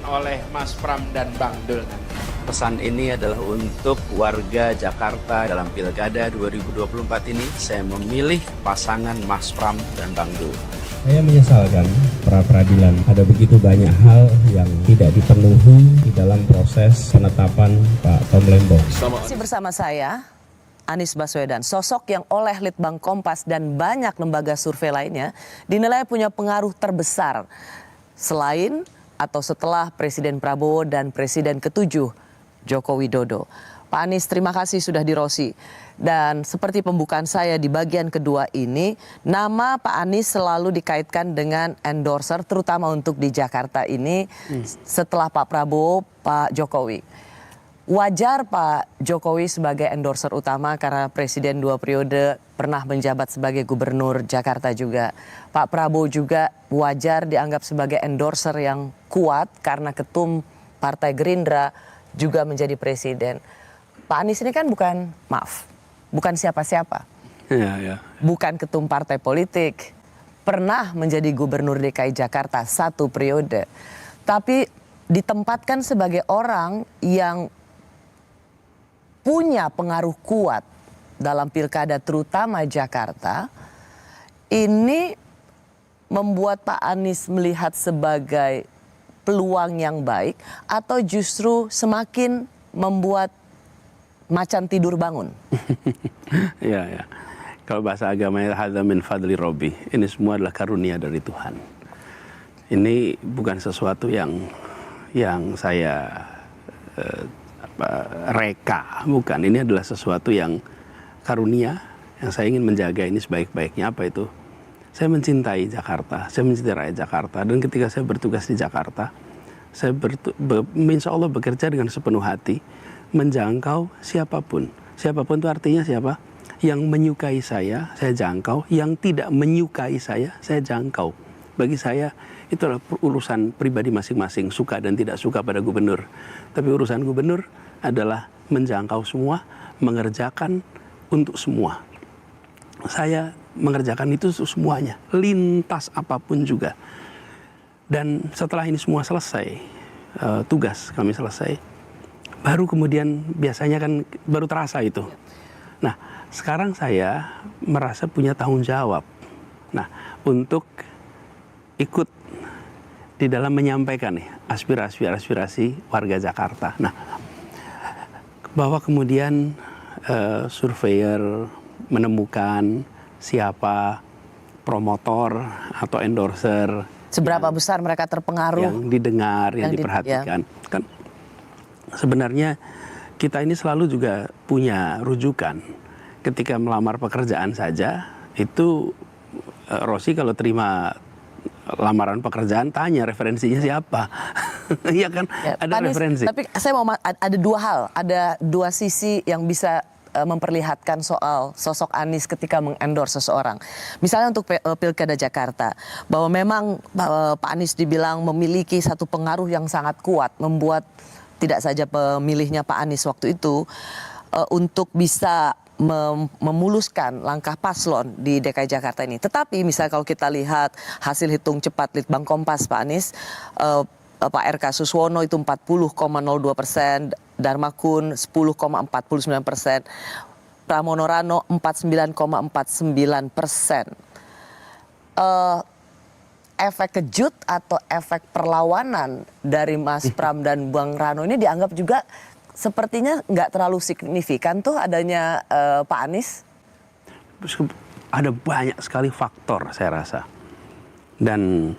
Oleh Mas Pram dan Bang Dul. Pesan ini adalah untuk warga Jakarta dalam Pilkada 2024 ini. Saya memilih pasangan Mas Pram dan Bang Dul. Saya menyesalkan pra-peradilan ada begitu banyak hal yang tidak dipenuhi di dalam proses penetapan Pak Tom Lembong. Masih bersama saya, Anies Baswedan, sosok yang oleh Litbang Kompas dan banyak lembaga survei lainnya dinilai punya pengaruh terbesar selain atau setelah Presiden Prabowo dan Presiden ke-7 Joko Widodo. Pak Anies, terima kasih sudah di Rosi. Dan seperti pembukaan saya di bagian kedua ini, nama Pak Anies selalu dikaitkan dengan endorser, terutama untuk di Jakarta ini setelah Pak Prabowo, Pak Jokowi. Wajar Pak Jokowi sebagai endorser utama karena Presiden 2 periode pernah menjabat sebagai Gubernur Jakarta juga. Pak Prabowo juga wajar dianggap sebagai endorser yang kuat karena ketum Partai Gerindra juga menjadi Presiden. Pak Anies ini kan bukan siapa-siapa. Ya. Bukan ketum partai politik. Pernah menjadi Gubernur DKI Jakarta 1 periode. Tapi ditempatkan sebagai orang yang punya pengaruh kuat dalam pilkada terutama Jakarta, ini membuat Pak Anies melihat sebagai peluang yang baik atau justru semakin membuat macan tidur bangun? Ya. Kalau bahasa agamanya hadza min fadli Robbi. Ini semua adalah karunia dari Tuhan. Ini bukan sesuatu yang saya reka, bukan. Ini adalah sesuatu yang karunia, yang saya ingin menjaga ini sebaik-baiknya. Apa itu? Saya mencintai Jakarta, saya mencintai rakyat Jakarta. Dan ketika saya bertugas di Jakarta, saya insya Allah bekerja dengan sepenuh hati, menjangkau siapapun. Siapapun itu artinya siapa? Yang menyukai saya jangkau. Yang tidak menyukai saya jangkau. Bagi saya, itu adalah urusan pribadi masing-masing, suka dan tidak suka pada gubernur. Tapi urusan gubernur adalah menjangkau semua, mengerjakan untuk semua. Saya mengerjakan itu semuanya, lintas apapun juga. Dan setelah ini semua selesai, tugas kami selesai, baru kemudian biasanya kan baru terasa itu. Nah, sekarang saya merasa punya tanggung jawab. Nah, untuk ikut di dalam menyampaikan aspirasi warga Jakarta. Nah, bahwa kemudian surveyor menemukan siapa promotor atau endorser. Seberapa besar mereka terpengaruh? Yang didengar, yang diperhatikan. Kan sebenarnya kita ini selalu juga punya rujukan. Ketika melamar pekerjaan saja, itu Rosi kalau terima lamaran pekerjaan tanya referensinya siapa. Iya kan? Ya, ada Anies, referensi. tapi saya mau ada dua hal, ada dua sisi yang bisa memperlihatkan soal sosok Anies ketika mengendorse seseorang. Misalnya untuk Pilkada Jakarta, bahwa memang Pak Anies dibilang memiliki satu pengaruh yang sangat kuat, membuat tidak saja pemilihnya Pak Anies waktu itu untuk bisa memuluskan langkah paslon di DKI Jakarta ini. Tetapi misalnya kalau kita lihat hasil hitung cepat Litbang Kompas Pak Anies, Pak RK Suswono itu 40,02%, Darmakun 10,49%, Pramono Rano 49,49%. Efek kejut atau efek perlawanan dari Mas Pram dan Bang Rano ini dianggap juga sepertinya nggak terlalu signifikan tuh adanya Pak Anies? Ada banyak sekali faktor saya rasa. Dan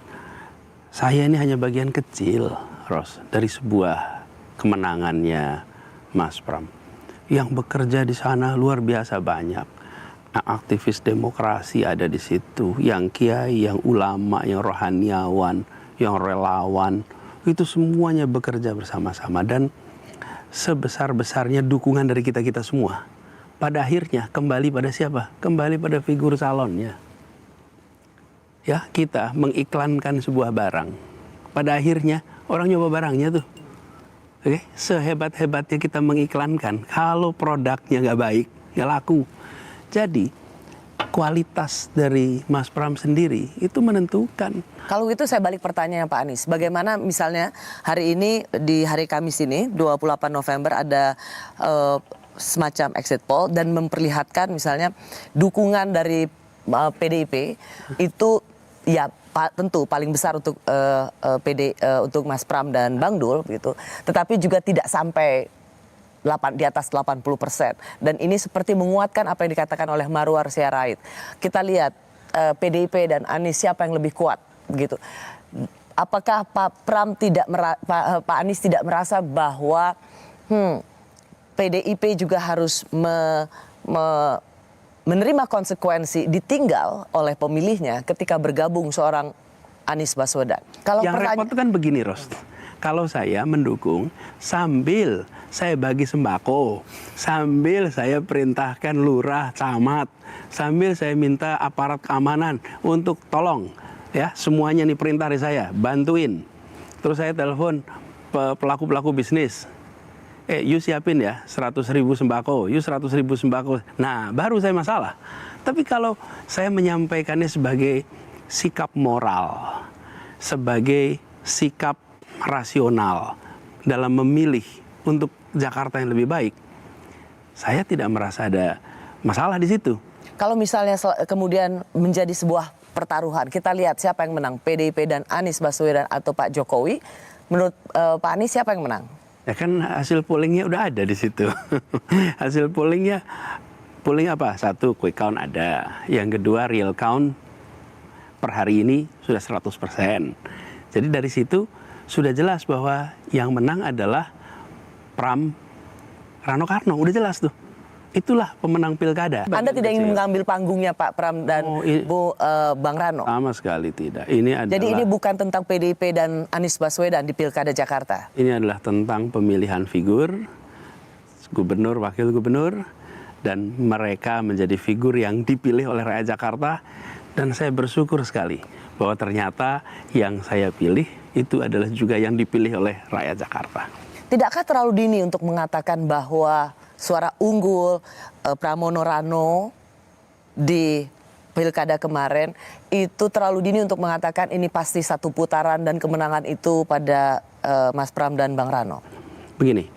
saya ini hanya bagian kecil, Ros, dari sebuah kemenangannya Mas Pram. Yang bekerja di sana luar biasa banyak. Aktivis demokrasi ada di situ. Yang kiai, yang ulama, yang rohaniawan, yang relawan. Itu semuanya bekerja bersama-sama. Dan sebesar-besarnya dukungan dari kita-kita semua. Pada akhirnya kembali pada siapa? Kembali pada figur calonnya. Ya, kita mengiklankan sebuah barang. Pada akhirnya orang nyoba barangnya tuh. Oke, sehebat-hebatnya kita mengiklankan, kalau produknya nggak baik, nggak laku. Jadi kualitas dari Mas Pram sendiri itu menentukan. Kalau itu saya balik pertanyaan Pak Anies. Bagaimana misalnya hari ini, di hari Kamis ini, 28 November ada semacam exit poll dan memperlihatkan misalnya dukungan dari PDIP itu ya tentu paling besar untuk untuk Mas Pram dan Bang Dul gitu. Tetapi juga tidak sampai di atas 80%. Dan ini seperti menguatkan apa yang dikatakan oleh Marwar Sirait. Kita lihat PDIP dan Anies siapa yang lebih kuat gitu. Apakah Pak Anies tidak merasa bahwa PDIP juga harus menerima konsekuensi ditinggal oleh pemilihnya ketika bergabung seorang Anies Baswedan? Kalau yang repot itu kan begini, Ros. Kalau saya mendukung sambil saya bagi sembako, sambil saya perintahkan lurah, camat, sambil saya minta aparat keamanan untuk tolong, ya semuanya nih perintah dari saya, bantuin. Terus saya telepon pelaku-pelaku bisnis, you siapin ya 100.000 sembako, 100.000 sembako. Nah, baru saya masalah. Tapi kalau saya menyampaikannya sebagai sikap moral, sebagai sikap rasional dalam memilih untuk Jakarta yang lebih baik, saya tidak merasa ada masalah di situ. Kalau misalnya kemudian menjadi sebuah pertaruhan, kita lihat siapa yang menang, PDIP dan Anies Baswedan atau Pak Jokowi. Menurut Pak Anies siapa yang menang? Ya kan hasil pollingnya udah ada di situ. Hasil polling apa? Satu, quick count ada. Yang kedua, real count per hari ini sudah 100%. Jadi dari situ sudah jelas bahwa yang menang adalah Pram Rano Karno. Udah jelas tuh. Itulah pemenang pilkada. Anda tidak ingin mengambil panggungnya Pak Pram dan Bang Rano? Sama sekali tidak. Jadi ini bukan tentang PDIP dan Anies Baswedan di pilkada Jakarta? Ini adalah tentang pemilihan figur, gubernur, wakil gubernur, dan mereka menjadi figur yang dipilih oleh rakyat Jakarta. Dan saya bersyukur sekali bahwa ternyata yang saya pilih itu adalah juga yang dipilih oleh rakyat Jakarta. Tidakkah terlalu dini untuk mengatakan bahwa suara unggul Pramono Rano di pilkada kemarin itu terlalu dini untuk mengatakan ini pasti satu putaran dan kemenangan itu pada Mas Pram dan Bang Rano? Begini,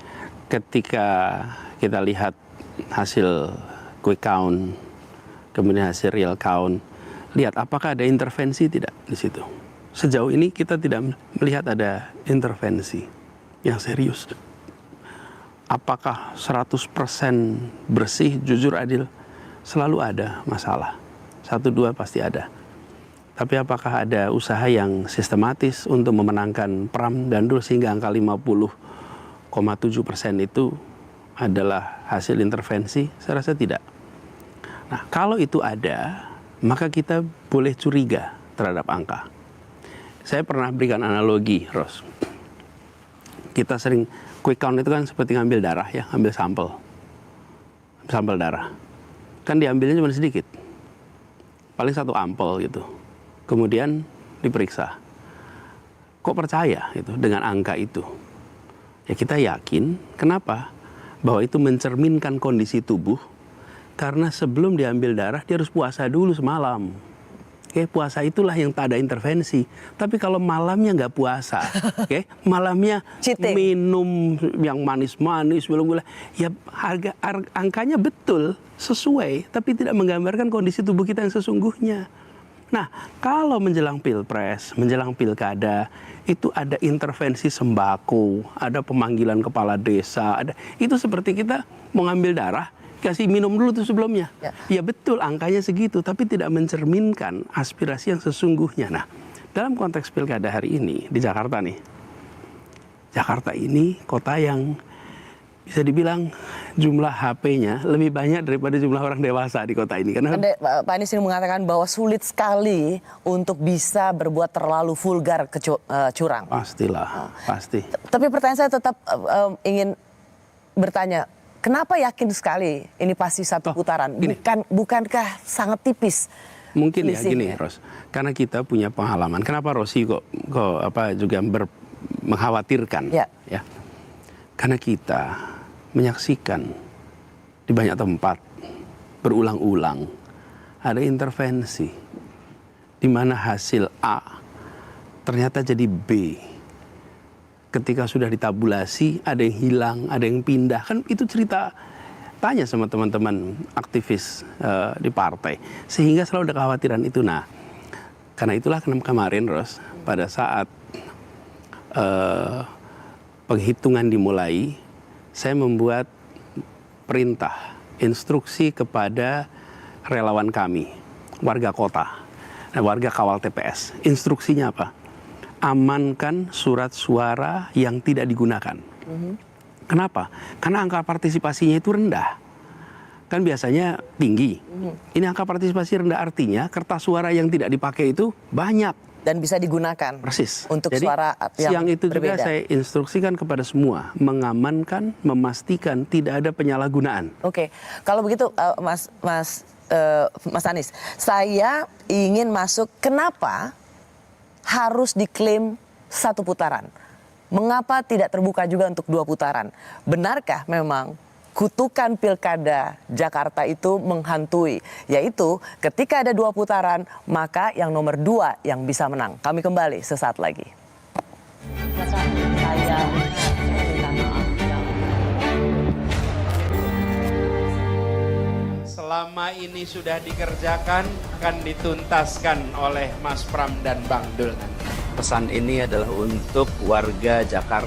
ketika kita lihat hasil quick count, kemudian hasil real count, lihat apakah ada intervensi tidak di situ. Sejauh ini kita tidak melihat ada intervensi yang serius. Apakah 100% bersih, jujur, adil? Selalu ada masalah. 1-2 pasti ada. Tapi apakah ada usaha yang sistematis untuk memenangkan Pram dan Dul sehingga angka 50,7% itu adalah hasil intervensi? Saya rasa tidak. Nah, kalau itu ada, maka kita boleh curiga terhadap angka. Saya pernah berikan analogi, Ros. Kita sering quick count itu kan seperti ngambil darah ya, ambil sampel darah. Kan diambilnya cuma sedikit, paling 1 ampel gitu. Kemudian diperiksa. Kok percaya gitu dengan angka itu? Ya kita yakin. Kenapa? Bahwa itu mencerminkan kondisi tubuh. Karena sebelum diambil darah dia harus puasa dulu semalam. Puasa itulah yang tak ada intervensi. Tapi kalau malamnya nggak puasa, malamnya cheating, minum yang manis-manis, gula-gula, ya angkanya betul sesuai, tapi tidak menggambarkan kondisi tubuh kita yang sesungguhnya. Nah, kalau menjelang pilpres, menjelang pilkada, itu ada intervensi sembako, ada pemanggilan kepala desa, itu seperti kita mau ngambil darah, kasih minum dulu tuh sebelumnya. Ya betul angkanya segitu, tapi tidak mencerminkan aspirasi yang sesungguhnya. Nah, dalam konteks pilkada hari ini di Jakarta nih, Jakarta ini kota yang bisa dibilang jumlah HP-nya lebih banyak daripada jumlah orang dewasa di kota ini. Karena Pak Anies ini mengatakan bahwa sulit sekali untuk bisa berbuat terlalu vulgar curang. Pastilah, pasti. Tapi pertanyaan saya tetap ingin bertanya, kenapa yakin sekali ini pasti satu putaran? Bukankah sangat tipis? Mungkin ya gini, Ros. Karena kita punya pengalaman. Kenapa Rosi kok juga mengkhawatirkan? Ya. Karena kita menyaksikan di banyak tempat berulang-ulang ada intervensi di mana hasil A ternyata jadi B. Ketika sudah ditabulasi, ada yang hilang, ada yang pindah. Kan itu cerita, tanya sama teman-teman aktivis di partai. Sehingga selalu ada kekhawatiran itu. Nah, karena itulah kemarin, Ros, pada saat penghitungan dimulai, saya membuat perintah, instruksi kepada relawan kami, warga kota, warga kawal TPS. Instruksinya apa? Amankan surat suara yang tidak digunakan. Kenapa? Karena angka partisipasinya itu rendah. Kan biasanya tinggi. Ini angka partisipasi rendah, artinya kertas suara yang tidak dipakai itu banyak. Dan bisa digunakan. Persis. Untuk Jadi, suara yang siang itu berbeda. juga saya instruksikan kepada semua, mengamankan, memastikan tidak ada penyalahgunaan. Oke, kalau begitu Mas Anies, saya ingin masuk kenapa harus diklaim 1 putaran? Mengapa tidak terbuka juga untuk 2 putaran? Benarkah memang kutukan pilkada Jakarta itu menghantui? Yaitu ketika ada 2 putaran, maka yang nomor 2 yang bisa menang. Kami kembali sesaat lagi. Selama ini sudah dikerjakan, akan dituntaskan oleh Mas Pram dan Bang Dul. Pesan ini adalah untuk warga Jakarta